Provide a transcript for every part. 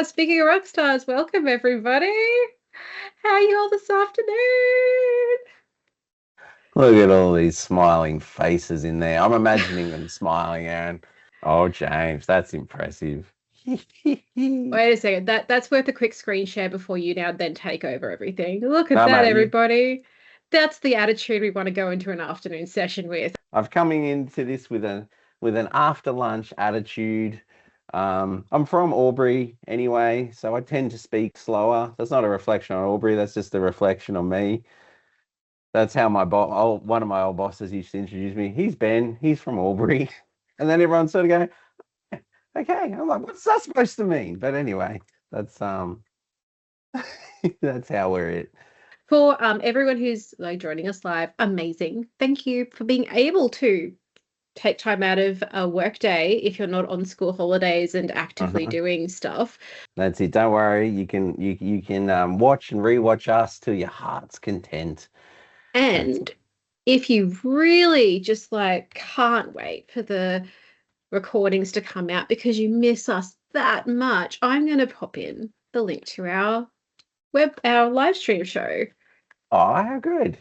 Speaking of rock stars, welcome everybody. How are you all this afternoon? Look at all these smiling faces in there. I'm imagining them smiling, Aaron. Oh, James, that's impressive. No, Wait a second. That's worth a quick screen share before you now then take over everything. Look at that, mate, everybody. That's the attitude we want to go into an afternoon session with. I've coming into this with an after lunch attitude. I'm from Albury anyway, so I tend to speak slower. That's not a reflection on Albury. That's just a reflection on me. That's how one of my old bosses used to introduce me. He's Ben. He's from Albury, and then everyone sort of go, okay. I'm like, what's that supposed to mean? But anyway, that's that's how we're it. For everyone who's joining us live, amazing. Thank you for being able to take time out of a work day if you're not on school holidays and actively doing stuff. That's it. Don't worry. You can watch and rewatch us to your heart's content. And if you really just can't wait for the recordings to come out because you miss us that much, I'm going to pop in the link to our live stream show. Oh, how good.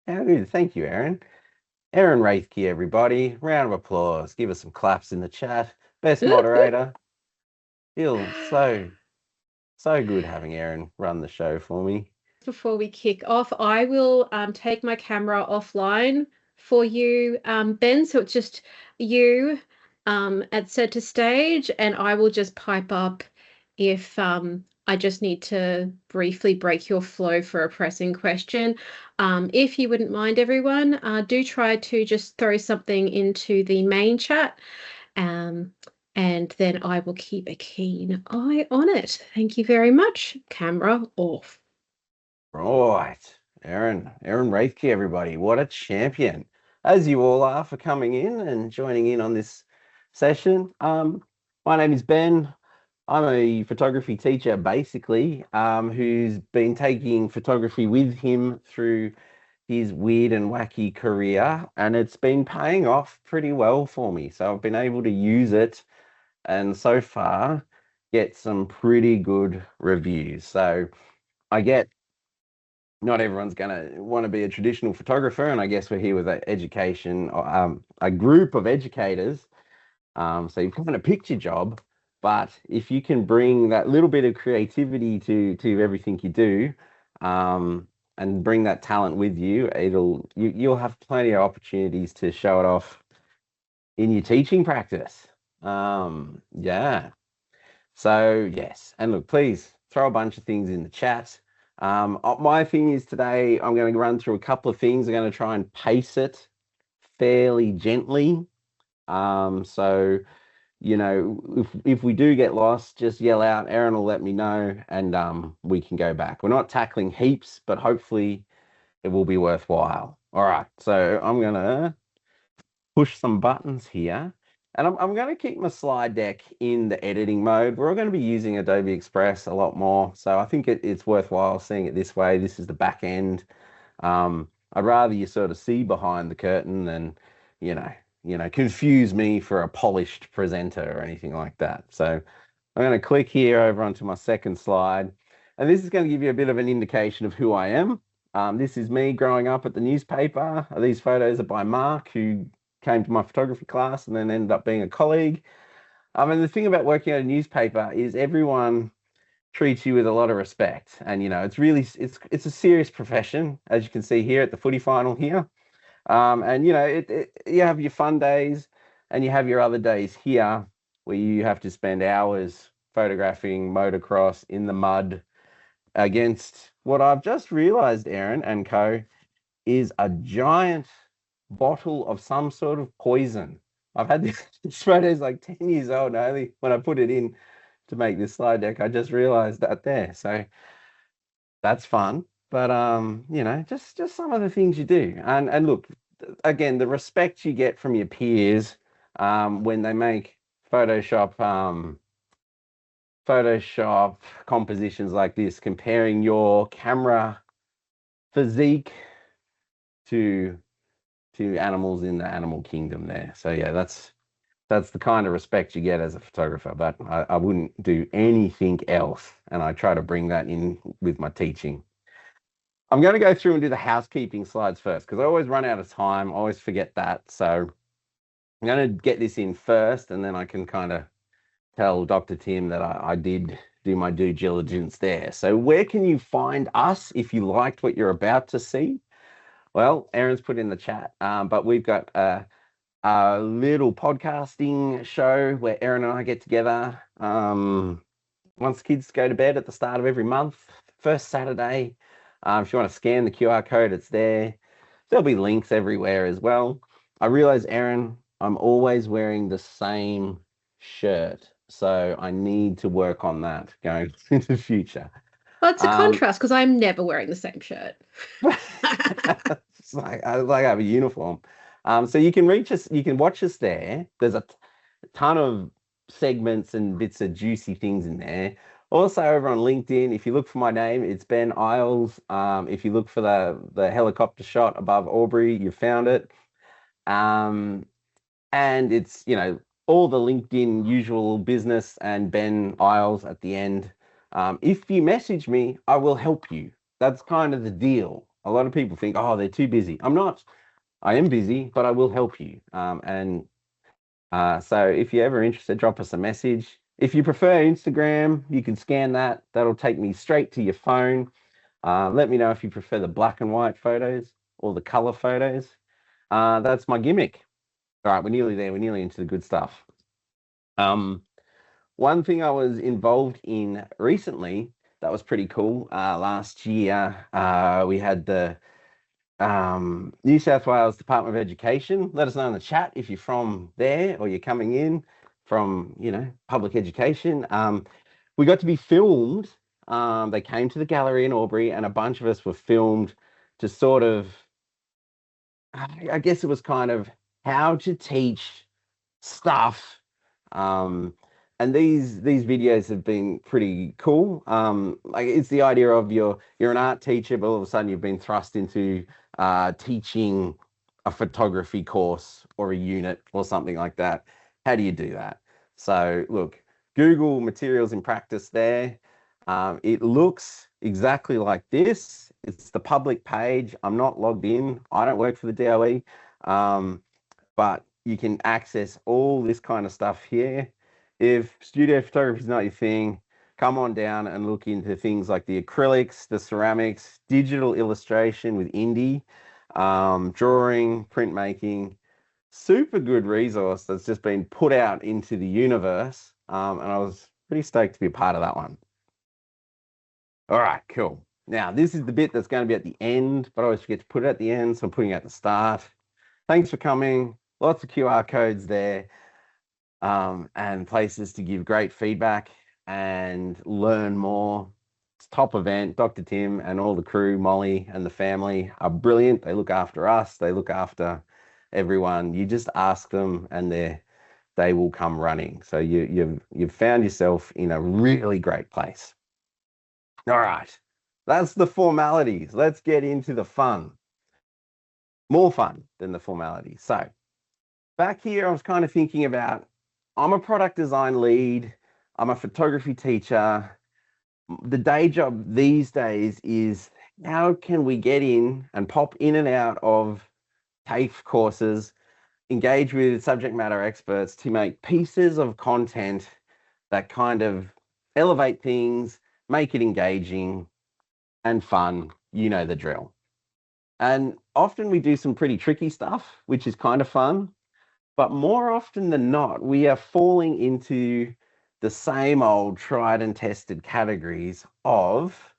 How good. Thank you, Aaron. Aaron Raithke, everybody. Round of applause. Give us some claps in the chat. Best moderator. Feels so good having Aaron run the show for me. Before we kick off, I will take my camera offline for you, Ben, so it's just you at center stage, and I will just pipe up if I just need to briefly break your flow for a pressing question. If you wouldn't mind, everyone, do try to just throw something into the main chat, and then I will keep a keen eye on it. Thank you very much. Camera off. Right. Aaron Raithke, everybody. What a champion. As you all are for coming in and joining in on this session. My name is Ben. I'm a photography teacher, basically, who's been taking photography with him through his weird and wacky career, and it's been paying off pretty well for me. So I've been able to use it and so far get some pretty good reviews. So I get not everyone's going to want to be a traditional photographer, and I guess we're here with a group of educators. So you've kind of picked your job, but if you can bring that little bit of creativity to everything you do, and bring that talent with you, you'll have plenty of opportunities to show it off in your teaching practice. Yeah. So yes, and look, please throw a bunch of things in the chat. My thing is today I'm going to run through a couple of things. I'm going to try and pace it fairly gently. So if we do get lost, just yell out. Aaron will let me know, and we can go back. We're not tackling heaps, but hopefully it will be worthwhile. All right, so I'm gonna push some buttons here, and I'm going to keep my slide deck in the editing mode. We're all going to be using Adobe Express a lot more, so I think it's worthwhile seeing it this way. This is the back end. I'd rather you sort of see behind the curtain than, confuse me for a polished presenter or anything like that. So I'm going to click here over onto my second slide, and this is going to give you a bit of an indication of who I am. This is me growing up at the newspaper. These photos are by Mark, who came to my photography class and then ended up being a colleague. And the thing about working at a newspaper is everyone treats you with a lot of respect, and it's a serious profession, as you can see here at the footy final here. And you have your fun days and you have your other days here where you have to spend hours photographing motocross in the mud against what I've just realized, Aaron and co, is a giant bottle of some sort of poison. I've had this photo is like 10 years old. Only when I put it in to make this slide deck, I just realized that there. So that's fun. But just some of the things you do. And look, again, the respect you get from your peers when they make Photoshop compositions like this, comparing your camera physique to animals in the animal kingdom there. So yeah, that's that's the kind of respect you get as a photographer, but I wouldn't do anything else. And I try to bring that in with my teaching. I'm going to go through and do the housekeeping slides first because I always run out of time. I always forget that. So I'm going to get this in first, and then I can kind of tell Dr. Tim that I did do my due diligence there. So where can you find us if you liked what you're about to see? Well, Aaron's put in the chat, but we've got a little podcasting show where Aaron and I get together once kids go to bed at the start of every month, first Saturday. If you want to scan the QR code, it's there. There'll be links everywhere as well. I realize, Aaron, I'm always wearing the same shirt, so I need to work on that going into the future. Well, it's a contrast because I'm never wearing the same shirt. It's like I have a uniform. So you can reach us, you can watch us there. There's a ton of segments and bits of juicy things in there. Also over on LinkedIn, if you look for my name, it's Ben Eyles. If you look for the helicopter shot above Aubrey, you found it. And it's, you know, all the LinkedIn usual business and Ben Eyles at the end. If you message me, I will help you. That's kind of the deal. A lot of people think, oh, they're too busy. I'm not. I am busy, but I will help you. So if you're ever interested, drop us a message. If you prefer Instagram, you can scan that. That'll take me straight to your phone. Let me know if you prefer the black and white photos or the color photos. That's my gimmick. All right, we're nearly there. We're nearly into the good stuff. One thing I was involved in recently that was pretty cool. Last year, we had the New South Wales Department of Education. Let us know in the chat if you're from there or you're coming in from, you know, public education. We got to be filmed. They came to the gallery in Albury and a bunch of us were filmed to sort of, I guess it was kind of how to teach stuff. And these videos have been pretty cool. Like it's the idea of you're an art teacher, but all of a sudden you've been thrust into teaching a photography course or a unit or something like that. How do you do that? So look, Google materials in practice there. It looks exactly like this. It's the public page. I'm not logged in. I don't work for the DOE, but you can access all this kind of stuff here. If studio photography is not your thing, come on down and look into things like the acrylics, the ceramics, digital illustration with indie, drawing, printmaking. Super good resource that's just been put out into the universe. And I was pretty stoked to be a part of that one. All right, cool. Now, this is the bit that's going to be at the end, but I always forget to put it at the end, so I'm putting it at the start. Thanks for coming. Lots of QR codes there. And places to give great feedback and learn more. It's top event. Dr. Tim and all the crew, Molly and the family are brilliant. They look after us. They look after everyone. You just ask them and they will come running. So you've found yourself in a really great place. All right, that's the formalities. Let's get into the fun. More fun than the formalities. So back here, I was kind of thinking about, I'm a product design lead. I'm a photography teacher. The day job these days is how can we get in and pop in and out of TAFE courses, engage with subject matter experts to make pieces of content that kind of elevate things, make it engaging and fun. You know the drill. And often we do some pretty tricky stuff, which is kind of fun. But more often than not, we are falling into the same old tried and tested categories of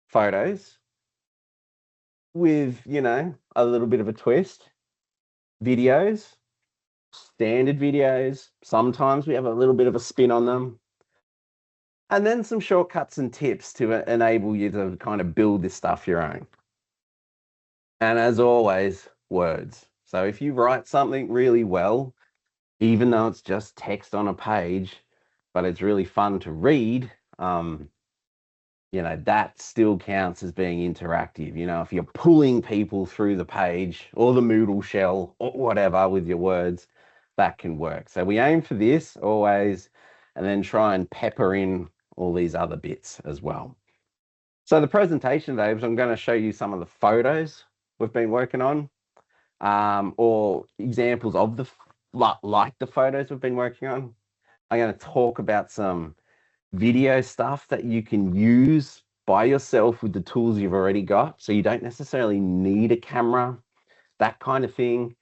photos with, you know, a little bit of a twist, videos, standard videos. Sometimes we have a little bit of a spin on them. And then some shortcuts and tips to enable you to kind of build this stuff your own. And as always, words. So if you write something really well, even though it's just text on a page, but it's really fun to read, you know, that still counts as being interactive. You know, if you're pulling people through the page or the Moodle shell or whatever with your words, that can work. So we aim for this always, and then try and pepper in all these other bits as well. So the presentation today is I'm going to show you some of the photos we've been working on, or examples of the like the photos we've been working on. I'm going to talk about some video stuff that you can use by yourself with the tools you've already got. So you don't necessarily need a camera, that kind of thing.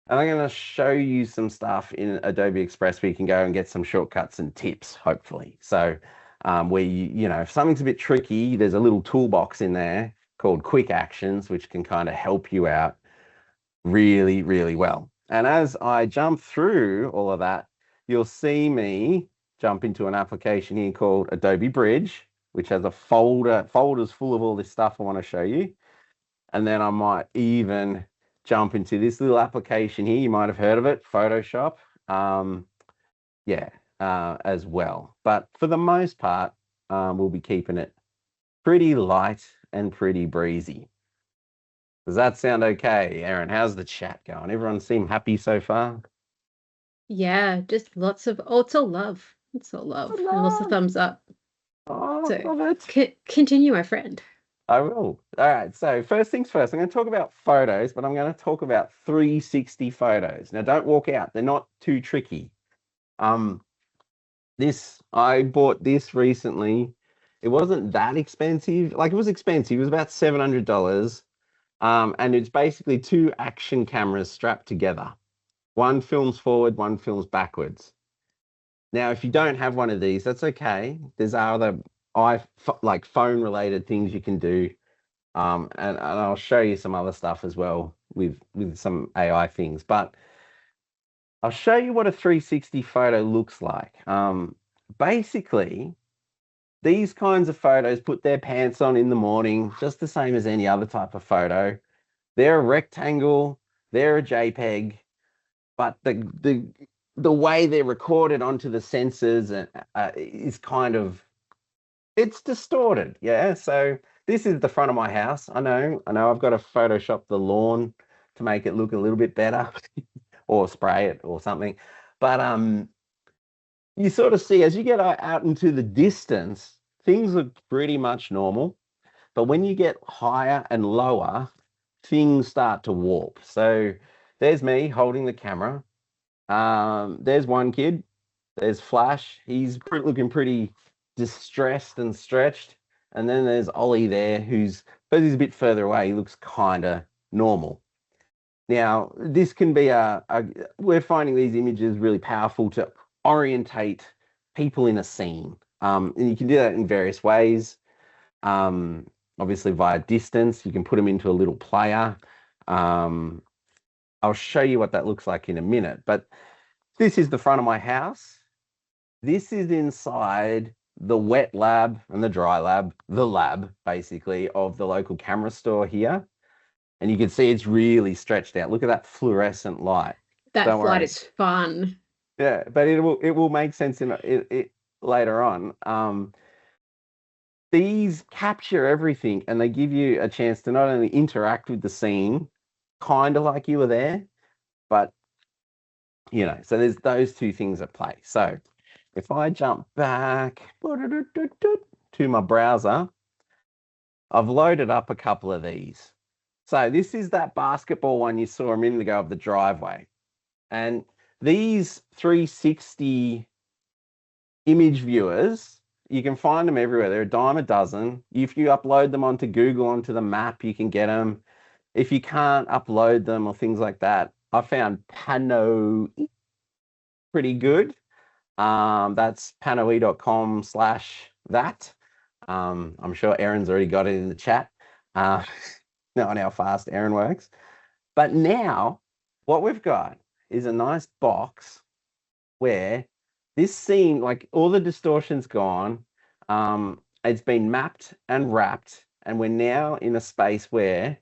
And I'm going to show you some stuff in Adobe Express where you can go and get some shortcuts and tips, hopefully. So where you know, if something's a bit tricky, there's a little toolbox in there called Quick Actions, which can kind of help you out really, really well. And as I jump through all of that, you'll see me jump into an application here called Adobe Bridge, which has a folders full of all this stuff I want to show you. And then I might even jump into this little application here. You might have heard of it, Photoshop. As well. But for the most part, we'll be keeping it pretty light and pretty breezy. Does that sound okay, Erin? How's the chat going? Everyone seem happy so far? Yeah, just lots of, it's all love. It's all love. And lots of thumbs up. Oh, So, love it. Continue, my friend. I will. All right. So first things first, I'm going to talk about photos, but I'm going to talk about 360 photos. Now, don't walk out. They're not too tricky. I bought this recently. It wasn't that expensive. Like, it was expensive. It was about $700. And it's basically two action cameras strapped together. One films forward, one films backwards. Now, if you don't have one of these, that's okay. There's other like phone related things you can do. And I'll show you some other stuff as well with some AI things. But I'll show you what a 360 photo looks like. Basically, these kinds of photos put their pants on in the morning, just the same as any other type of photo. They're a rectangle, they're a JPEG, but the way they're recorded onto the sensors is kind of, it's distorted. Yeah. So this is the front of my house. I know I've got to Photoshop the lawn to make it look a little bit better or spray it or something. But you sort of see as you get out into the distance, things look pretty much normal. But when you get higher and lower, things start to warp. So there's me holding the camera. There's one kid. There's Flash. He's looking pretty distressed and stretched. And then there's Ollie there, but he's a bit further away. He looks kind of normal. Now, this can be we're finding these images really powerful to orientate people in a scene. And you can do that in various ways. Obviously via distance, you can put them into a little player. I'll show you what that looks like in a minute, but this is the front of my house. This is inside the wet lab and the dry lab, the lab basically of the local camera store here. And you can see it's really stretched out. Look at that fluorescent light. That light is fun. Yeah, but it will make sense in it later on. These capture everything and they give you a chance to not only interact with the scene, kind of like you were there, but, you know, so there's those two things at play. So if I jump back to my browser, I've loaded up a couple of these. So this is that basketball one you saw a minute ago of the driveway. And these 360 image viewers, you can find them everywhere. They're a dime a dozen. If you upload them onto Google, onto the map, you can get them. If you can't upload them or things like that, I found Pano pretty good. That's panoe.com/that. I'm sure Erin's already got it in the chat. Not on how fast Erin works. But now what we've got is a nice box where this scene, like all the distortion's gone. It's been mapped and wrapped, and we're now in a space where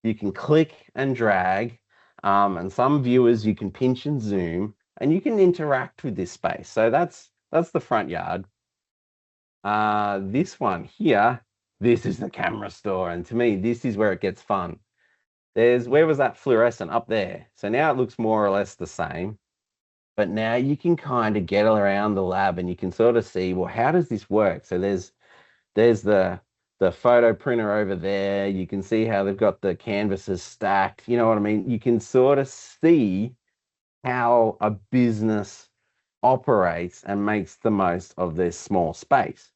you can click and drag, and some viewers you can pinch and zoom, and you can interact with this space. So that's the front yard. This one here, this is the camera store, and to me, this is where it gets fun. Where was that fluorescent? Up there. So now it looks more or less the same. but now you can kind of get around the lab and you can sort of see, well, how does this work? So there's the photo printer over there. You can see how they've got the canvases stacked. You know what I mean? You can sort of see how a business operates and makes the most of this small space.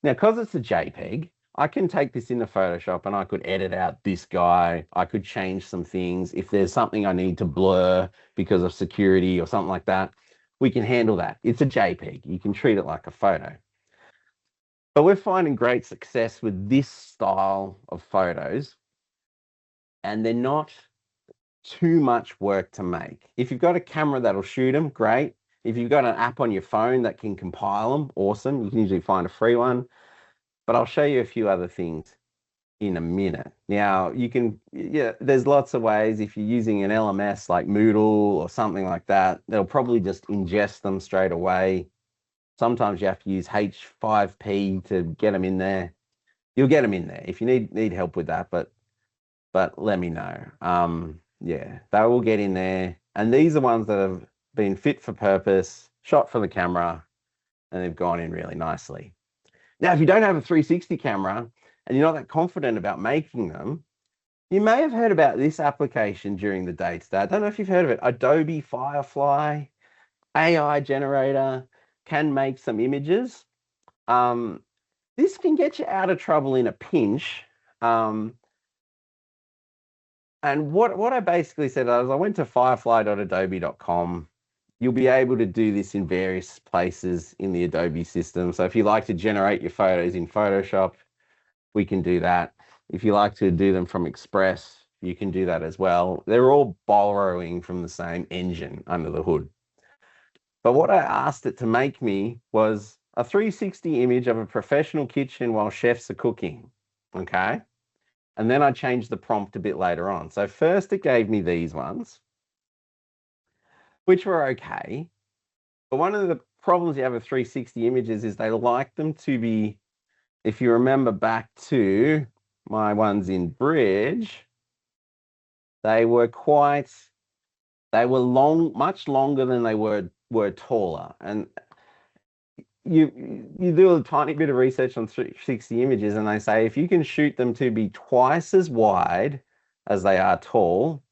Now, because it's a JPEG, I can take this into Photoshop and I could edit out this guy. I could change some things. If there's something I need to blur because of security or something like that, we can handle that. It's a JPEG. You can treat it like a photo. But we're finding great success with this style of photos, and they're not too much work to make. If you've got a camera that'll shoot them, great. If you've got an app on your phone that can compile them, awesome. You can usually find a free one. But I'll show you a few other things in a minute. Now, you can, yeah, there's lots of ways. If you're using an LMS like Moodle or something like that, they'll probably just ingest them straight away. Sometimes you have to use H5P to get them in there. You'll get them in there if you need help with that, but let me know. Yeah, they will get in there. And these are ones that have been fit for purpose, shot for the camera, and they've gone in really nicely. Now, if you don't have a 360 camera and you're not that confident about making them, you may have heard about this application during the day today. I don't know if you've heard of it. Adobe Firefly, AI generator, can make some images. This can get you out of trouble in a pinch. And what I basically said is I went to firefly.adobe.com. You'll be able to do this in various places in the Adobe system. So if you like to generate your photos in Photoshop, we can do that. If you like to do them from Express, you can do that as well. They're all borrowing from the same engine under the hood. But what I asked it to make me was a 360 image of a professional kitchen while chefs are cooking, okay? And then I changed the prompt a bit later on. So first it gave me these ones, which were okay. But one of the problems you have with 360 images is they like them to be, if you remember back to my ones in Bridge, they were long, much longer than they were taller. And you do a tiny bit of research on 360 images and they say if you can shoot them to be twice as wide as they are tall,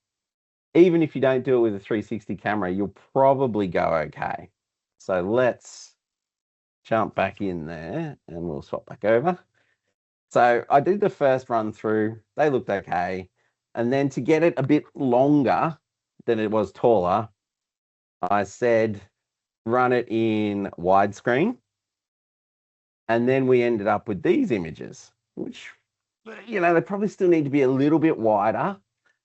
even if you don't do it with a 360 camera, you'll probably go okay. So let's jump back in there and we'll swap back over. So I did the first run through, they looked okay. And then to get it a bit longer than it was taller, I said, run it in widescreen. And then we ended up with these images, which, you know, they probably still need to be a little bit wider,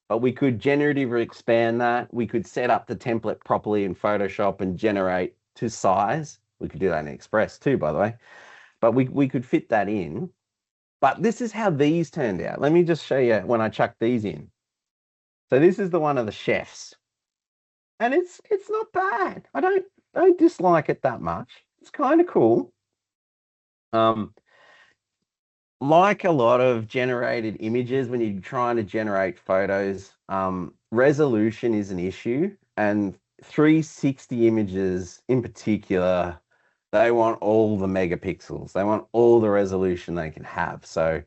but we could generatively expand that. We could set up the template properly in Photoshop and generate to size. We could do that in Express too, by the way, but we could fit that in. But this is how these turned out. Let me just show you when I chucked these in. So this is the one of the chefs. And it's not bad. I don't dislike it that much. It's kind of cool. Like a lot of generated images, when you're trying to generate photos, resolution is an issue. And 360 images in particular, they want all the megapixels. They want all the resolution they can have. So,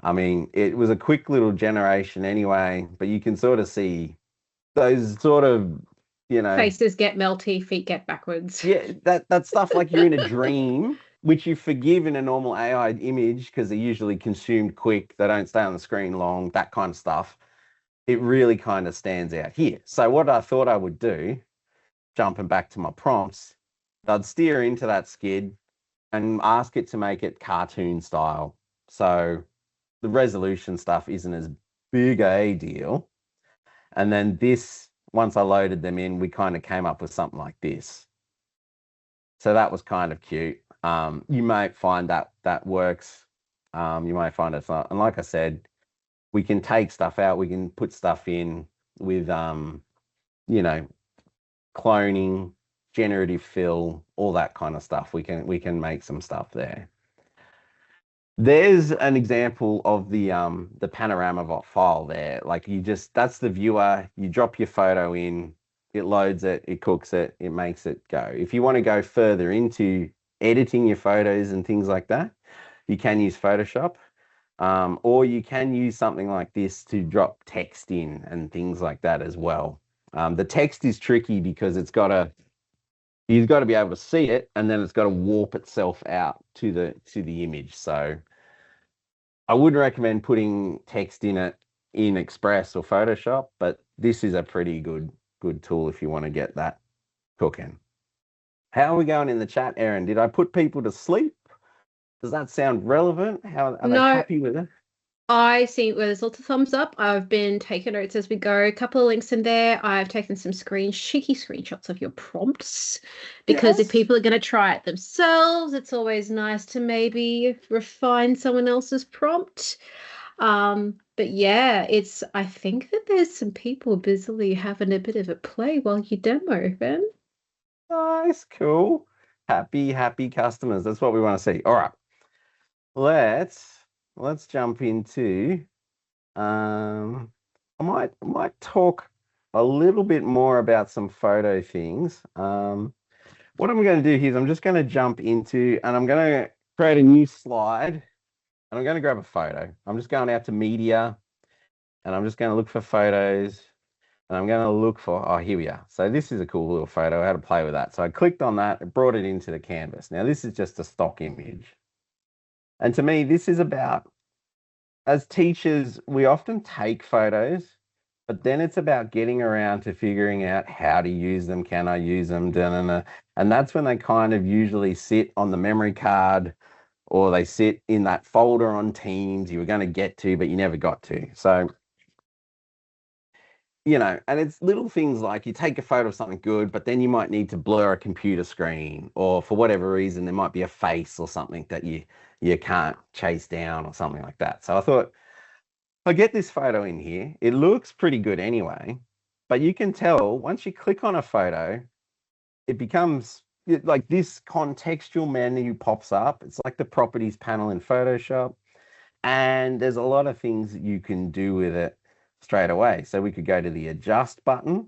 I mean, it was a quick little generation anyway, but you can sort of see those sort of, you know, faces get melty, feet get backwards. Yeah, that stuff like you're in a dream, which you forgive in a normal AI image because they're usually consumed quick. They don't stay on the screen long, that kind of stuff. It really kind of stands out here. So what I thought I would do, jumping back to my prompts, I'd steer into that skid and ask it to make it cartoon style. So the resolution stuff isn't as big a deal. And then this, once I loaded them in, we kind of came up with something like this. So that was kind of cute. You might find that works. You might find it's not. And like I said, we can take stuff out. We can put stuff in with, you know, cloning, generative fill, all that kind of stuff. We can make some stuff there. There's an example of the panorama file there. Like that's the viewer, you drop your photo in, it loads it, it cooks it, it makes it go. If you want to go further into editing your photos and things like that, you can use Photoshop, or you can use something like this to drop text in and things like that as well. The text is tricky because you've got to be able to see it, and then it's got to warp itself out to the image. So I wouldn't recommend putting text in it in Express or Photoshop, but this is a pretty good tool if you want to get that cooking. How are we going in the chat, Erin? Did I put people to sleep? Does that sound relevant? How are they No, happy with it? I see where there's lots of thumbs up. I've been taking notes as we go. A couple of links in there. I've taken some cheeky screenshots of your prompts because if Yes. people are going to try it themselves, it's always nice to maybe refine someone else's prompt. But yeah, I think that there's some people busily having a bit of a play while you demo, Ben. Nice, cool. Happy customers. That's what we want to see. All right. Let's jump into I might talk a little bit more about some photo things. What I'm going to do here is I'm just going to jump into and I'm going to create a new slide and I'm going to grab a photo. I'm just going out to media and I'm just going to look for photos and I'm going to look for, oh, here we are. So this is a cool little photo. I had to play with that. So I clicked on that, it brought it into the canvas. Now this is just a stock image. And to me, this is about, as teachers, we often take photos, but then it's about getting around to figuring out how to use them. Can I use them? Da-na-na. And that's when they kind of usually sit on the memory card or they sit in that folder on Teams you were going to get to, but you never got to. So, and it's little things like you take a photo of something good, but then you might need to blur a computer screen, or for whatever reason, there might be a face or something that you can't chase down or something like that. So I thought, I get this photo in here. It looks pretty good anyway, but you can tell once you click on a photo, it becomes like this contextual menu pops up. It's like the properties panel in Photoshop. And there's a lot of things that you can do with it straight away. So we could go to the adjust button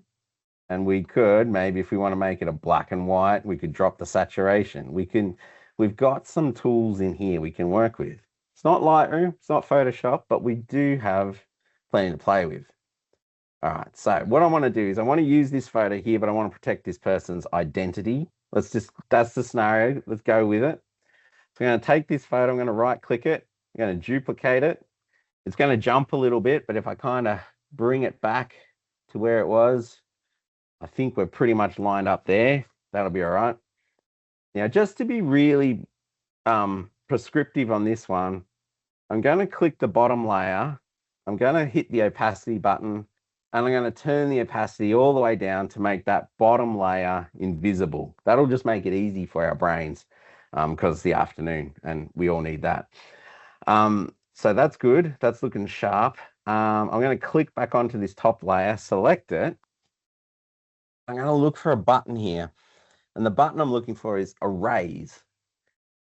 and we could, maybe if we want to make it a black and white, we could drop the saturation. We've got some tools in here we can work with. It's not Lightroom, it's not Photoshop, but we do have plenty to play with. All right, so what I want to do is I want to use this photo here, but I want to protect this person's identity. That's the scenario. Let's go with it. So I'm going to take this photo, I'm going to right click it, I'm going to duplicate it. It's going to jump a little bit, but if I kind of bring it back to where it was, I think we're pretty much lined up there. That'll be all right. Now, just to be really prescriptive on this one, I'm going to click the bottom layer. I'm going to hit the opacity button and I'm going to turn the opacity all the way down to make that bottom layer invisible. That'll just make it easy for our brains because it's the afternoon and we all need that. So that's good. That's looking sharp. I'm going to click back onto this top layer, select it. I'm going to look for a button here. And the button I'm looking for is erase.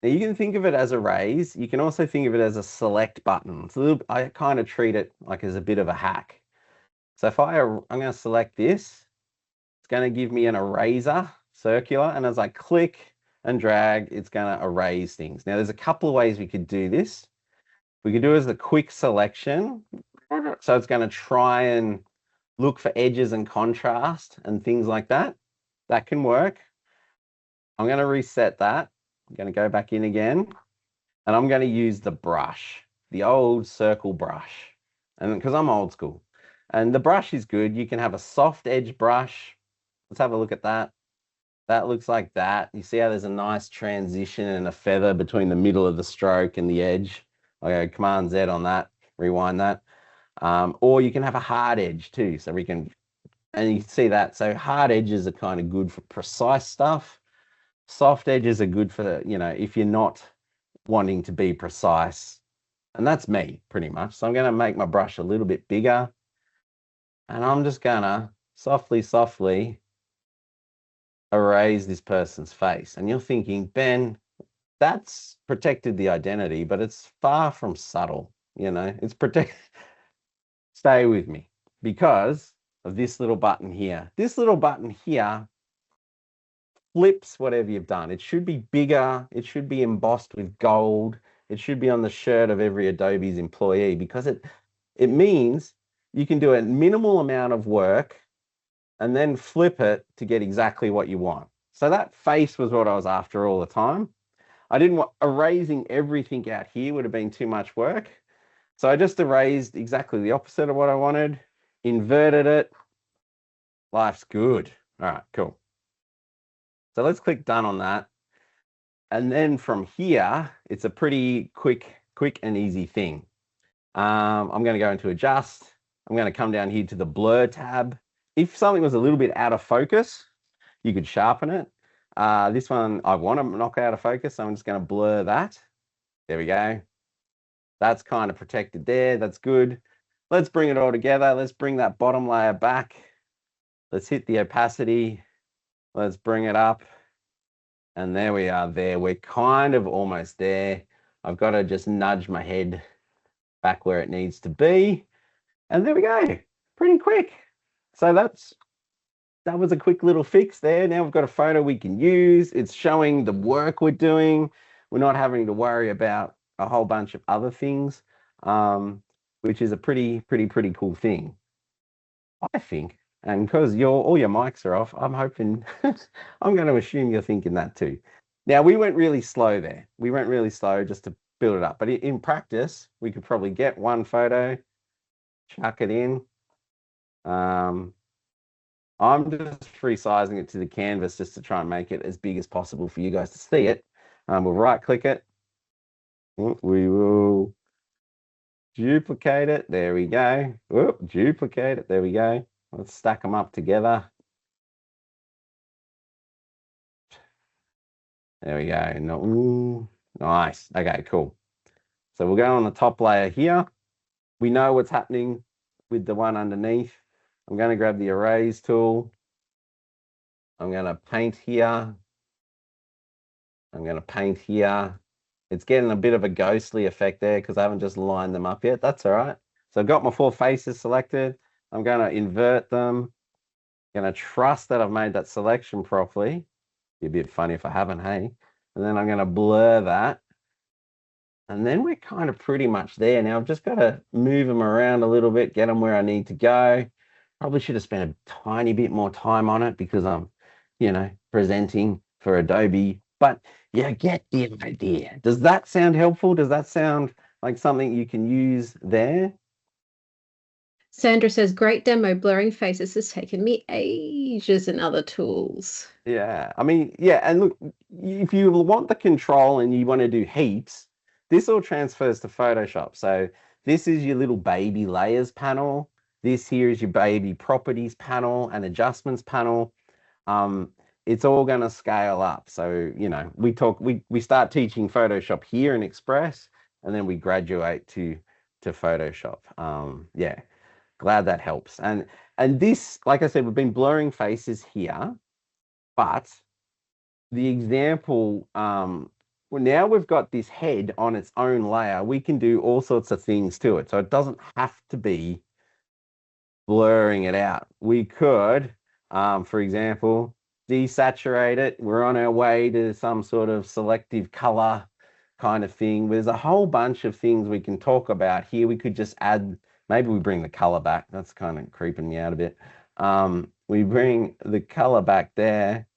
Now you can think of it as erase. You can also think of it as a select button. I kind of treat it like as a bit of a hack. So if I'm going to select this, it's going to give me an eraser, circular. And as I click and drag, it's going to erase things. Now there's a couple of ways we could do this. We could do it as a quick selection. So it's going to try and look for edges and contrast and things like that. That can work. I'm going to reset that. I'm going to go back in again and I'm going to use the brush, the old circle brush. And because I'm old school and the brush is good, you can have a soft edge brush. Let's have a look at that. That looks like that. You see how there's a nice transition and a feather between the middle of the stroke and the edge. I go Command Z on that, rewind that. Or you can have a hard edge too. So we can, and you can see that. So hard edges are kind of good for precise stuff. Soft edges are good for, if you're not wanting to be precise. And that's me pretty much. So I'm going to make my brush a little bit bigger. And I'm just going to softly erase this person's face. And you're thinking, Ben, that's protected the identity, but it's far from subtle. It's protect. Stay with me because of this little button here. This little button here flips whatever you've done. It should be bigger. It should be embossed with gold. It should be on the shirt of every Adobe's employee, because it means you can do a minimal amount of work and then flip it to get exactly what you want. So that face was what I was after all the time. I didn't want erasing everything out here would have been too much work. So I just erased exactly the opposite of what I wanted, inverted it. Life's good. All right, cool. So let's click done on that. And then from here, it's a pretty quick and easy thing. I'm going to go into adjust. I'm going to come down here to the blur tab. If something was a little bit out of focus, you could sharpen it. This one I want to knock out of focus, so I'm just going to blur that. There we go. That's kind of protected there. That's good. Let's bring it all together. Let's bring that bottom layer back. Let's hit the opacity. Let's bring it up. And there we are there. We're kind of almost there. I've got to just nudge my head back where it needs to be. And there we go. Pretty quick. So that was a quick little fix there. Now we've got a photo we can use. It's showing the work we're doing. We're not having to worry about a whole bunch of other things, which is a pretty cool thing, I think. And because all your mics are off, I'm hoping, I'm going to assume you're thinking that too. Now, we went really slow there. We went really slow just to build it up. But in practice, we could probably get one photo, chuck it in. I'm just resizing it to the canvas just to try and make it as big as possible for you guys to see it. We'll right click it. We will duplicate it. There we go. Whoop, duplicate it. There we go. Let's stack them up together. There we go. No, ooh, nice. Okay, cool. So we'll go on the top layer here. We know what's happening with the one underneath. I'm going to grab the erase tool. I'm going to paint here. I'm going to paint here. It's getting a bit of a ghostly effect there because I haven't just lined them up yet. That's all right. So I've got my 4 faces selected. I'm going to invert them. I'm going to trust that I've made that selection properly. Be a bit funny if I haven't, hey? And then I'm going to blur that. And then we're kind of pretty much there. Now I've just got to move them around a little bit, get them where I need to go. Probably should have spent a tiny bit more time on it because I'm, presenting for Adobe. But you get the idea. Does that sound helpful? Does that sound like something you can use there? Sandra says, great demo. Blurring faces has taken me ages in other tools. Yeah, I mean, yeah. And look, if you want the control and you want to do heaps, this all transfers to Photoshop. So this is your little baby layers panel. This here is your baby properties panel and adjustments panel. It's all going to scale up. So, we start teaching Photoshop here in Express, and then we graduate to Photoshop. Yeah, glad that helps. And this, like I said, we've been blurring faces here, but the example, well, now we've got this head on its own layer. We can do all sorts of things to it. So it doesn't have to be blurring it out. We could, for example, desaturate it. We're on our way to some sort of selective color kind of thing. There's a whole bunch of things we can talk about here. We could just add, maybe we bring the color back. That's kind of creeping me out a bit. We bring the color back there,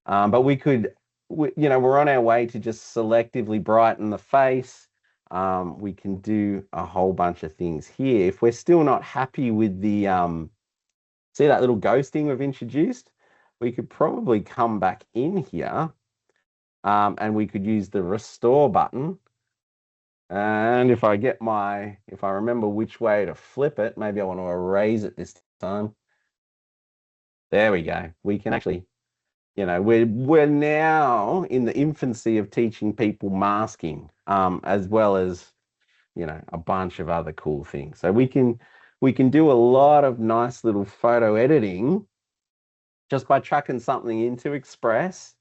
but we could, we're on our way to just selectively brighten the face. We can do a whole bunch of things here. If we're still not happy with the, see that little ghosting we've introduced, we could probably come back in here and we could use the restore button. And if I remember which way to flip it, maybe I want to erase it this time. There we go. We can actually, we're now in the infancy of teaching people masking, as well as, a bunch of other cool things. So we can do a lot of nice little photo editing just by chucking something into Express.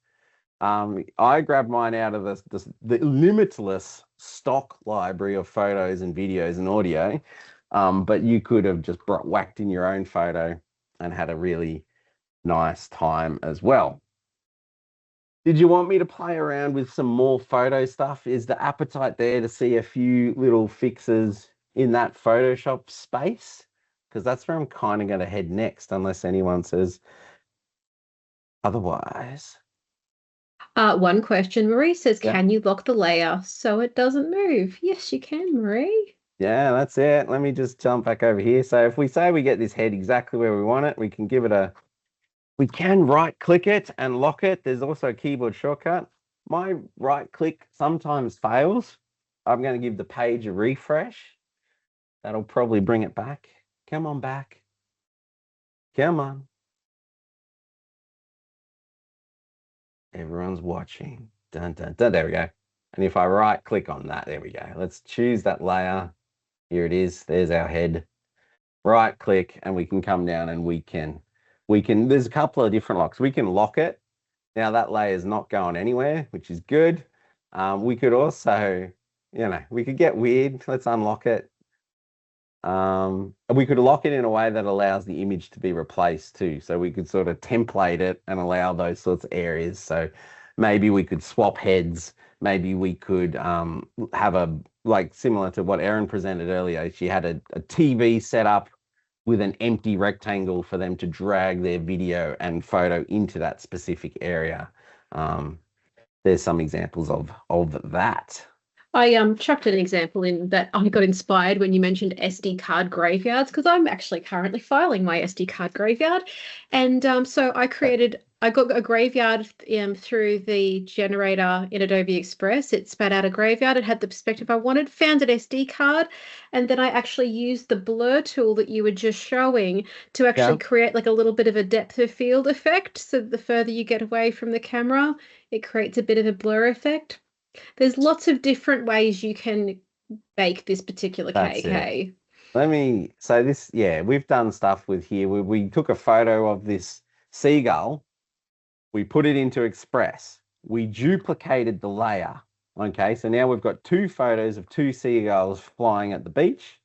I grabbed mine out of the limitless stock library of photos and videos and audio, but you could have just whacked in your own photo and had a really nice time as well. Did you want me to play around with some more photo stuff? Is the appetite there to see a few little fixes in that Photoshop space? Because that's where I'm kind of going to head next, unless anyone says otherwise. One question, Marie says, Yeah. can you lock the layer so it doesn't move? Yes, you can, Marie. Yeah, that's it. Let me just jump back over here. So if we say we get this head exactly where we want it, we can give it a, we can right click it and lock it. There's also a keyboard shortcut. My right click sometimes fails. I'm going to give the page a refresh. That'll probably bring it back. Come on back. Come on. Everyone's watching. Dun, dun, dun. There we go. And if I right click on that, there we go. Let's choose that layer. Here it is. There's our head. Right click, and we can come down and we can, there's a couple of different locks. We can lock it. Now that layer is not going anywhere, which is good. We could also, we could get weird. Let's unlock it. We could lock it in a way that allows the image to be replaced too. So we could sort of template it and allow those sorts of areas. So maybe we could swap heads. Maybe we could have a, like similar to what Erin presented earlier. She had a TV set up with an empty rectangle for them to drag their video and photo into that specific area. There's some examples of that. I chucked an example in that I got inspired when you mentioned SD card graveyards, because I'm actually currently filing my SD card graveyard. And so I got a graveyard through the generator in Adobe Express. It spat out a graveyard. It had the perspective I wanted, found an SD card, and then I actually used the blur tool that you were just showing to actually create like a little bit of a depth of field effect. So the further you get away from the camera, it creates a bit of a blur effect. There's lots of different ways you can bake this particular cake. Hey, let me say this. Yeah, we've done stuff with here. We took a photo of this seagull. We put it into Express. We duplicated the layer. Okay, so now we've got two photos of two seagulls flying at the beach.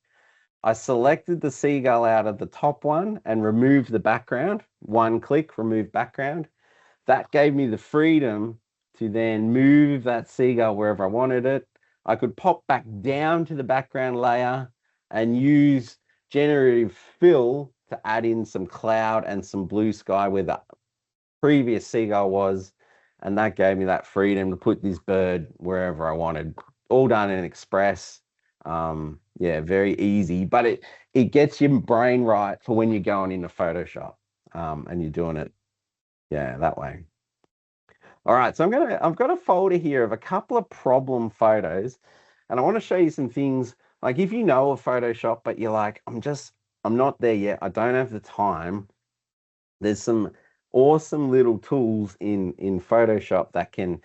I selected the seagull out of the top one and removed the background. One click, remove background. That gave me the freedom to then move that seagull wherever I wanted it. I could pop back down to the background layer and use generative fill to add in some cloud and some blue sky where the previous seagull was. And that gave me that freedom to put this bird wherever I wanted. All done in Express. Yeah, very easy, but it gets your brain right for when you're going into Photoshop and you're doing it, yeah, that way. All right, so I've got a folder here of a couple of problem photos, and I want to show you some things. Like if you know of Photoshop, but you're like, I'm not there yet. I don't have the time. There's some awesome little tools in Photoshop that can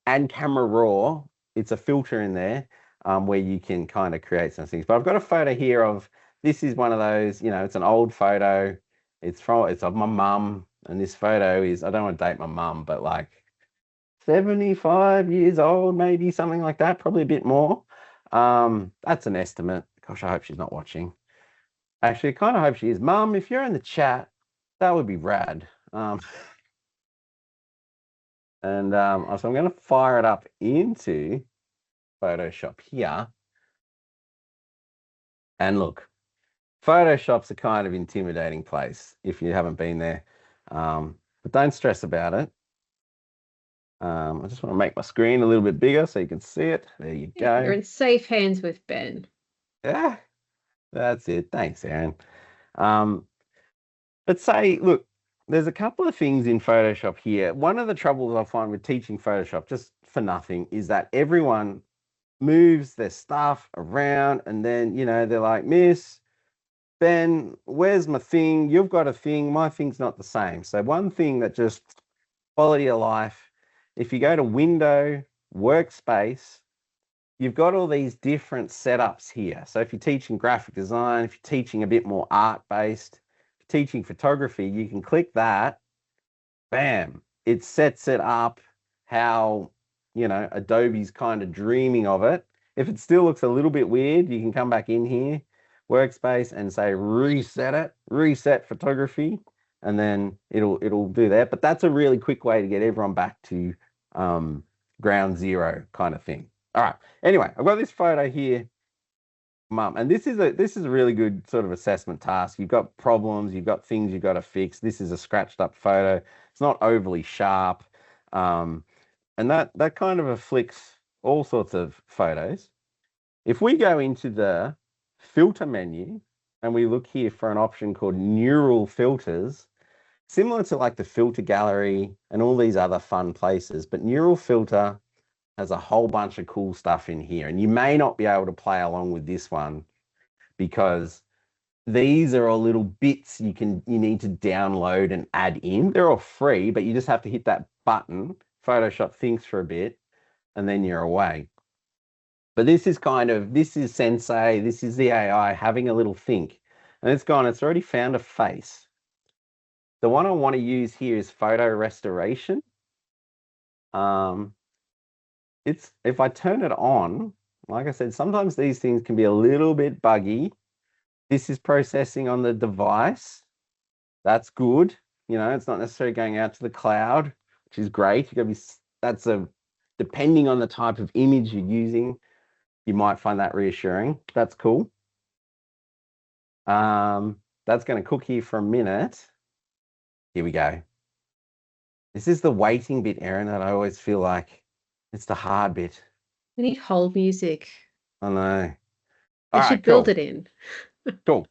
add camera raw. It's a filter in there where you can kind of create some things. But I've got a photo here of, this is one of those, it's an old photo. It's of my mum, and this photo is, I don't want to date my mum, but like 75 years old, maybe something like that, probably a bit more. That's an estimate. Gosh, I hope she's not watching. Actually, I kind of hope she is. Mum, if you're in the chat, that would be rad. So I'm going to fire it up into Photoshop here. And look, Photoshop's a kind of intimidating place if you haven't been there. But don't stress about it. I just want to make my screen a little bit bigger so you can see it. There you go. You're in safe hands with Ben. Yeah, that's it. Thanks, Erin. Let's say, look, there's a couple of things in Photoshop here. One of the troubles I find with teaching Photoshop, just for nothing, is that everyone moves their stuff around, and then, they're like, Miss, Ben, where's my thing? You've got a thing. My thing's not the same. So one thing that just quality of life, if you go to Window, Workspace, you've got all these different setups here. So if you're teaching graphic design, if you're teaching a bit more art-based, if you're teaching photography, you can click that, bam, it sets it up how, Adobe's kind of dreaming of it. If it still looks a little bit weird, you can come back in here, Workspace, and say reset it, reset photography. and then it'll do that. But that's a really quick way to get everyone back to ground zero kind of thing. All right. Anyway, I've got this photo here, Mum, and this is a really good sort of assessment task. You've got problems, you've got things you've got to fix. This is a scratched up photo. It's not overly sharp, and that kind of afflicts all sorts of photos. If we go into the filter menu and we look here for an option called neural filters, similar to like the filter gallery and all these other fun places, but neural filter has a whole bunch of cool stuff in here. And you may not be able to play along with this one because these are all little bits you need to download and add in. They're all free, but you just have to hit that button. Photoshop thinks for a bit and then you're away. But this is Sensei, this is the AI having a little think. And it's already found a face. The one I want to use here is photo restoration. If I turn it on, like I said, sometimes these things can be a little bit buggy. This is processing on the device. That's good. You know, it's not necessarily going out to the cloud, which is great. Depending on the type of image you're using, you might find that reassuring. That's cool. That's going to cook here for a minute. Here we go. This is the waiting bit, Erin, that I always feel like it's the hard bit. We need hold music. I know. You should build it in. Cool.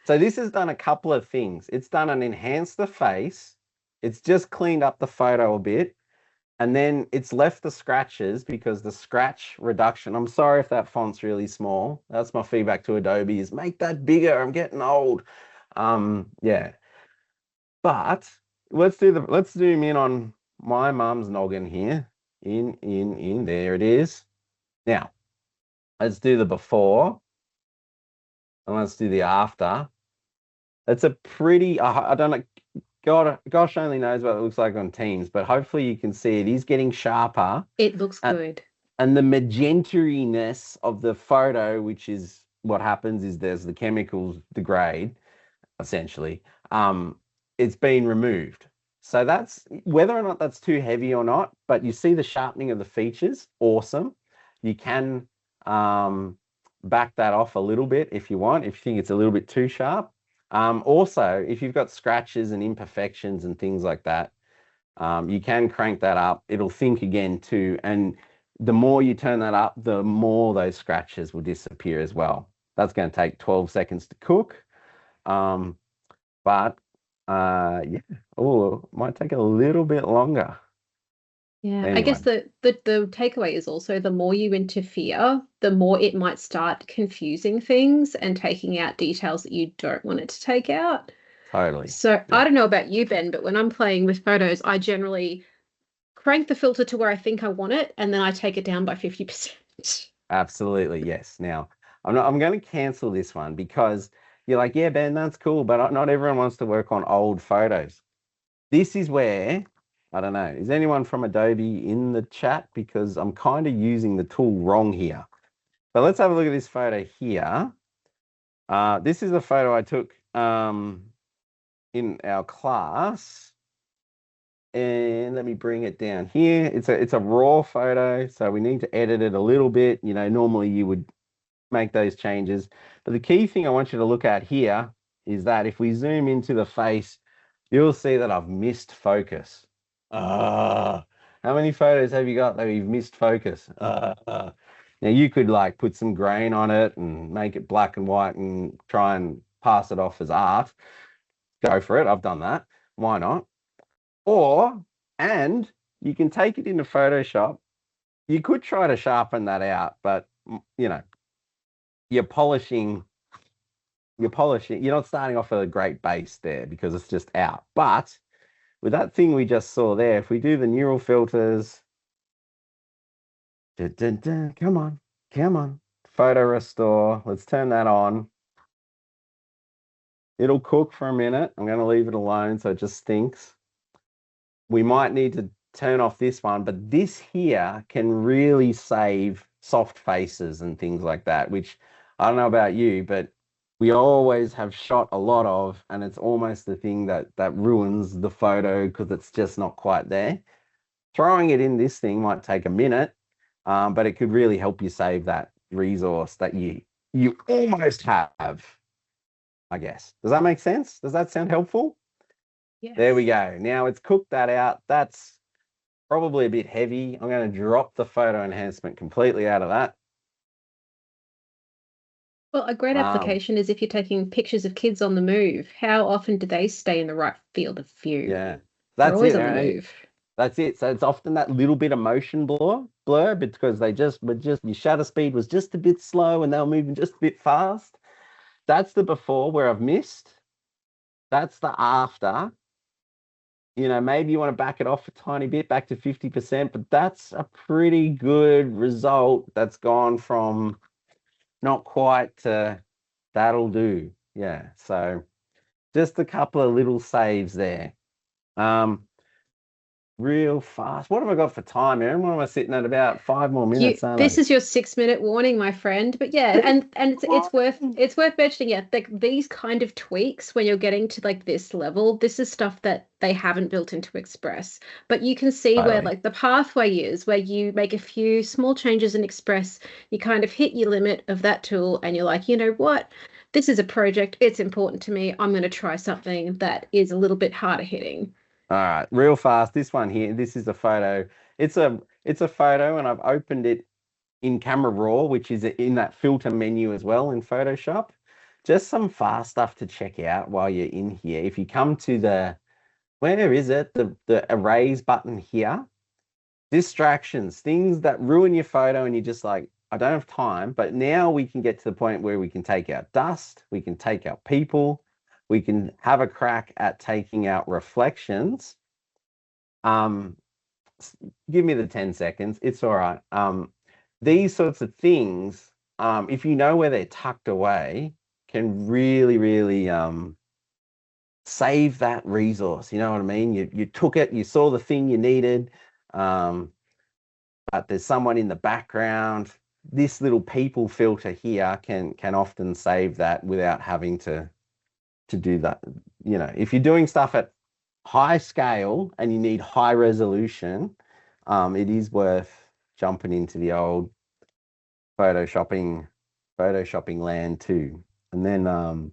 So this has done a couple of things. It's done an enhance the face. It's just cleaned up the photo a bit. And then it's left the scratches because the scratch reduction, I'm sorry if that font's really small. That's my feedback to Adobe is make that bigger. I'm getting old. Yeah. But let's zoom in on my mum's noggin here. In, there it is. Now, let's do the before. And let's do the after. It's a pretty, I don't know, gosh only knows what it looks like on Teams, but hopefully you can see it is getting sharper. It looks good. And the magenta-ness of the photo, which is what happens is there's the chemicals degrade, essentially. It's been removed. So that's whether or not that's too heavy or not, but you see the sharpening of the features, awesome. You can back that off a little bit if you want, if you think it's a little bit too sharp. Also, if you've got scratches and imperfections and things like that, you can crank that up. It'll think again too. And the more you turn that up, the more those scratches will disappear as well. That's going to take 12 seconds to cook. Yeah, it might take a little bit longer. Yeah, anyway. I guess the takeaway is also the more you interfere, the more it might start confusing things and taking out details that you don't want it to take out. Totally. So yeah. I don't know about you, Ben, but when I'm playing with photos, I generally crank the filter to where I think I want it, and then I take it down by 50%. Absolutely, yes. Now, I'm going to cancel this one because you're like, yeah, Ben, that's cool, but not everyone wants to work on old photos. This is where, I don't know, is anyone from Adobe in the chat? Because I'm kind of using the tool wrong here. But let's have a look at this photo here. This is a photo I took in our class. And let me bring it down here. It's a raw photo, so we need to edit it a little bit. You know, normally you would make those changes. But the key thing I want you to look at here is that if we zoom into the face, you'll see that I've missed focus. How many photos have you got that you've missed focus? Now you could like put some grain on it and make it black and white and try and pass it off as art. Go for it. I've done that. Why not? And you can take it into Photoshop. You could try to sharpen that out, but you know, you're polishing, you're not starting off at a great base there because it's just out. But with that thing we just saw there, if we do the neural filters, come on, photo restore, let's turn that on. It'll cook for a minute. I'm going to leave it alone so it just stinks. We might need to turn off this one, but this here can really save soft faces and things like that, which I don't know about you, but we always have shot a lot of, and it's almost the thing that ruins the photo because it's just not quite there. Throwing it in this thing might take a minute, but it could really help you save that resource that you almost have, I guess. Does that make sense? Does that sound helpful? Yes. There we go. Now it's cooked that out. That's probably a bit heavy. I'm going to drop the photo enhancement completely out of that. Well, a great application is if you're taking pictures of kids on the move. How often do they stay in the right field of view? Yeah, They're that's always it. on the move. That's it. So it's often that little bit of motion blur because they just were just your shutter speed was just a bit slow and they were moving just a bit fast. That's the before where I've missed. That's the after. Maybe you want to back it off a tiny bit, back to 50%, but that's a pretty good result that's gone from not quite to that'll do. Yeah. So just a couple of little saves there. Real fast. What have I got for time, Aaron? What am I sitting at? About 5 more minutes, aren't This I? is your 6-minute warning, my friend. But yeah, and it's worth mentioning. Yeah, like these kind of tweaks when you're getting to like this level, this is stuff that they haven't built into Express. But you can see where Totally. like the pathway is, where you make a few small changes in Express, you kind of hit your limit of that tool, and you're like, you know what? This is a project. It's important to me. I'm going to try something that is a little bit harder hitting. All right, real fast. This one here, this is a photo. It's a photo, and I've opened it in Camera Raw, which is in that filter menu as well in Photoshop. Just some fast stuff to check out while you're in here. If you come to where is it? The erase button here. Distractions, things that ruin your photo, and you're just like, I don't have time. But now we can get to the point where we can take out dust, we can take out people, we can have a crack at taking out reflections. Um, Give me the 10 seconds. It's all right. These sorts of things, if you know where they're tucked away, can really, really save that resource. You know what I mean? You took it, you saw the thing you needed, but there's someone in the background. This little people filter here can often save that without having to do that. If you're doing stuff at high scale and you need high resolution, it is worth jumping into the old photoshopping land too. And then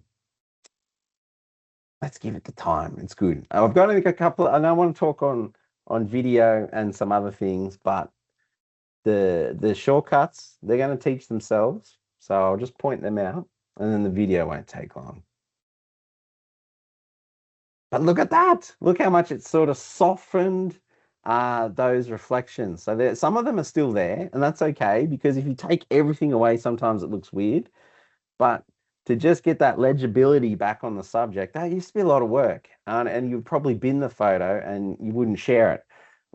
let's give it the time. It's good. I've got a couple, and I want to talk on video and some other things, but the shortcuts, they're going to teach themselves. So I'll just point them out, and then the video won't take long. But look at that. Look how much it's sort of softened those reflections. So some of them are still there, and that's okay, because if you take everything away, sometimes it looks weird. But to just get that legibility back on the subject, that used to be a lot of work. And you'd probably bin the photo and you wouldn't share it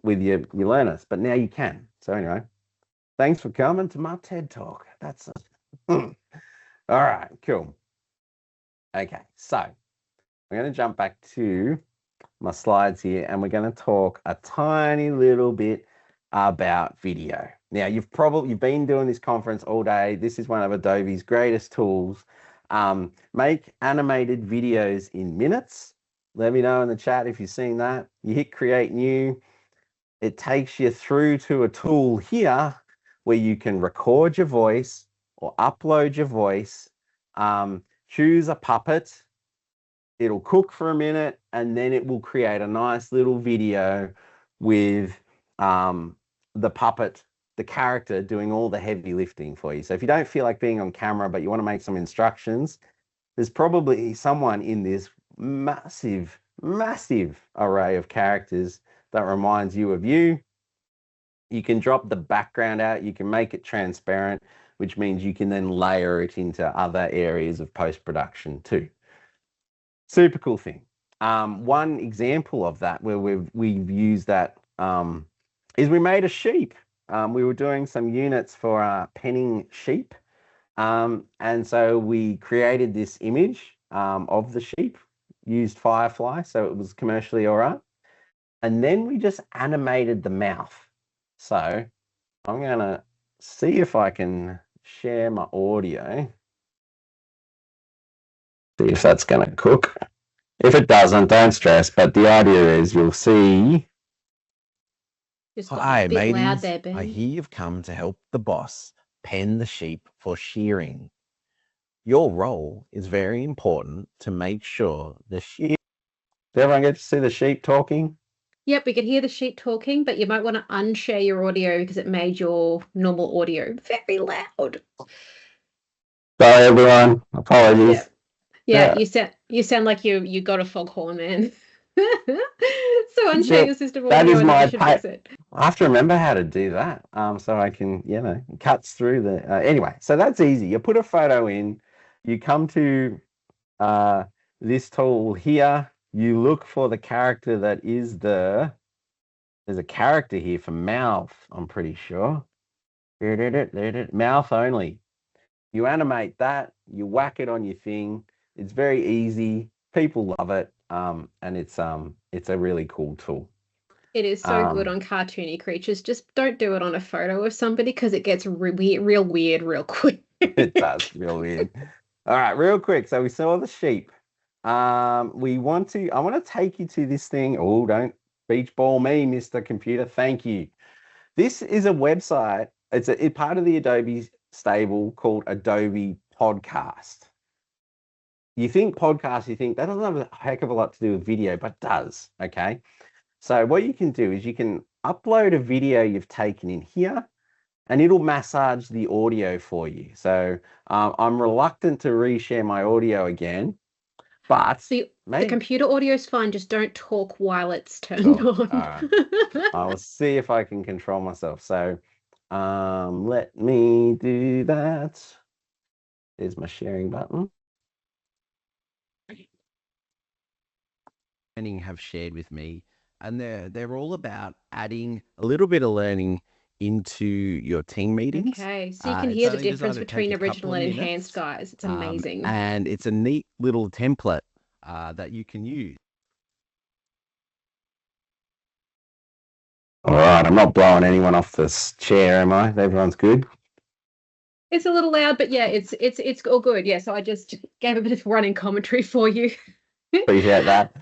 with your learners, but now you can. So anyway, thanks for coming to my TED Talk. That's all right, cool. Okay, so I'm going to jump back to my slides here, and we're going to talk a tiny little bit about video. Now, you've been doing this conference all day. This is one of Adobe's greatest tools. Make animated videos in minutes. Let me know in the chat if you've seen that. You hit create new. It takes you through to a tool here where you can record your voice or upload your voice. Choose a puppet. It'll cook for a minute, and then it will create a nice little video with the puppet, the character, doing all the heavy lifting for you. So if you don't feel like being on camera, but you want to make some instructions, there's probably someone in this massive, massive array of characters that reminds you of you. You can drop the background out. You can make it transparent, which means you can then layer it into other areas of post-production too. Super cool thing. One example of that where we've used that is we made a sheep. We were doing some units for penning sheep. And so we created this image of the sheep, used Firefly, so it was commercially all right. And then we just animated the mouth. So I'm going to see if I can share my audio. See if that's going to cook. If it doesn't, don't stress. But the idea is you'll see. Just got Hi, a bit loud mateys. there, Ben. I hear you've come to help the boss pen the sheep for shearing. Your role is very important to make sure the sheep. Did everyone get to see the sheep talking? Yep, we could hear the sheep talking, but you might want to unshare your audio because it made your normal audio very loud. Sorry, everyone. Apologies. Yeah, you sound like you got a foghorn, man. So unshare your system audio. That is and my you should fix it. I have to remember how to do that. So I can, it cuts through the. Anyway, so that's easy. You put a photo in, you come to this tool here. You look for the character that is there's a character here for mouth, I'm pretty sure. Mouth only. You animate that, you whack it on your thing. It's very easy. People love it. And it's a really cool tool. It is so good on cartoony creatures. Just don't do it on a photo of somebody because it gets real weird real quick. It does, real weird. All right, real quick. So we saw the sheep. I want to take you to this thing. Oh, don't beach ball me, Mr. Computer. Thank you. This is a website. It's a part of the Adobe stable called Adobe Podcast. You think podcast, you think that doesn't have a heck of a lot to do with video, but does, okay? So what you can do is you can upload a video you've taken in here and it'll massage the audio for you. So I'm reluctant to reshare my audio again, but the computer audio is fine. Just don't talk while it's turned on. All right. I'll see if I can control myself. So let me do that. There's my sharing button. Have shared with me, and they're all about adding a little bit of learning into your team meetings. Okay, so you can hear the difference between original and enhanced, guys. It's amazing. And it's a neat little template that you can use. All right, I'm not blowing anyone off this chair, am I? Everyone's good? It's a little loud, but yeah, it's all good. Yeah, so I just gave a bit of running commentary for you. Appreciate that.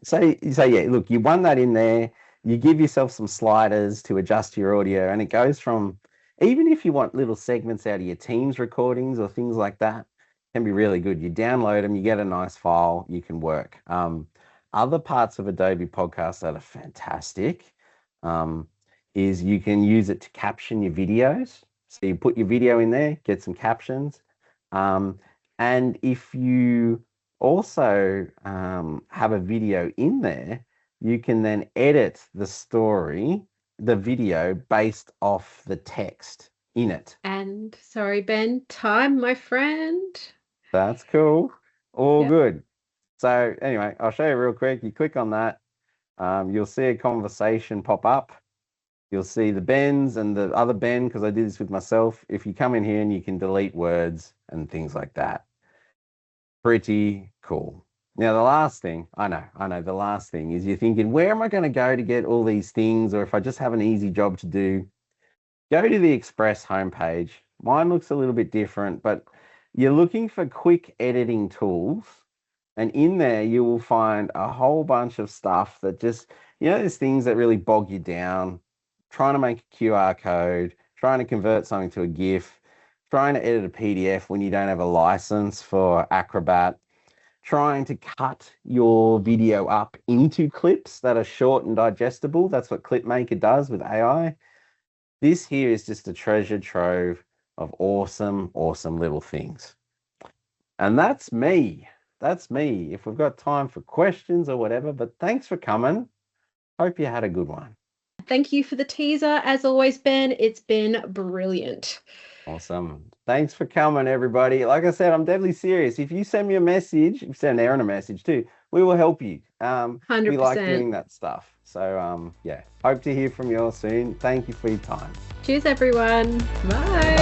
So yeah, look, you won that in there. You give yourself some sliders to adjust your audio, and it goes from, even if you want little segments out of your Teams recordings or things like that, can be really good. You download them, you get a nice file, you can work. Other parts of Adobe Podcast that are fantastic is you can use it to caption your videos. So you put your video in there, get some captions. And if you also have a video in there, you can then edit the video based off the text in it. And sorry, Ben, time, my friend. That's cool. All good. So anyway, I'll show you real quick. You click on that. You'll see a conversation pop up. You'll see the Bens and the other Ben, because I did this with myself. If you come in here and you can delete words and things like that. Pretty cool. Now, the last thing, I know, the last thing is you're thinking, where am I going to go to get all these things? Or if I just have an easy job to do, go to the Express homepage. Mine looks a little bit different, but you're looking for quick editing tools. And in there, you will find a whole bunch of stuff that just, there's things that really bog you down. Trying to make a QR code, trying to convert something to a GIF, trying to edit a PDF when you don't have a license for Acrobat, trying to cut your video up into clips that are short and digestible. That's what Clipmaker does with AI. This here is just a treasure trove of awesome, awesome little things. And that's me. That's me. If we've got time for questions or whatever, but thanks for coming. Hope you had a good one. Thank you for the teaser. As always, Ben, it's been brilliant. Awesome. Thanks for coming, everybody. Like I said, I'm deadly serious. If you send me a message, you send Aaron a message too, we will help you. 100%. We like doing that stuff. So, hope to hear from you all soon. Thank you for your time. Cheers, everyone. Bye.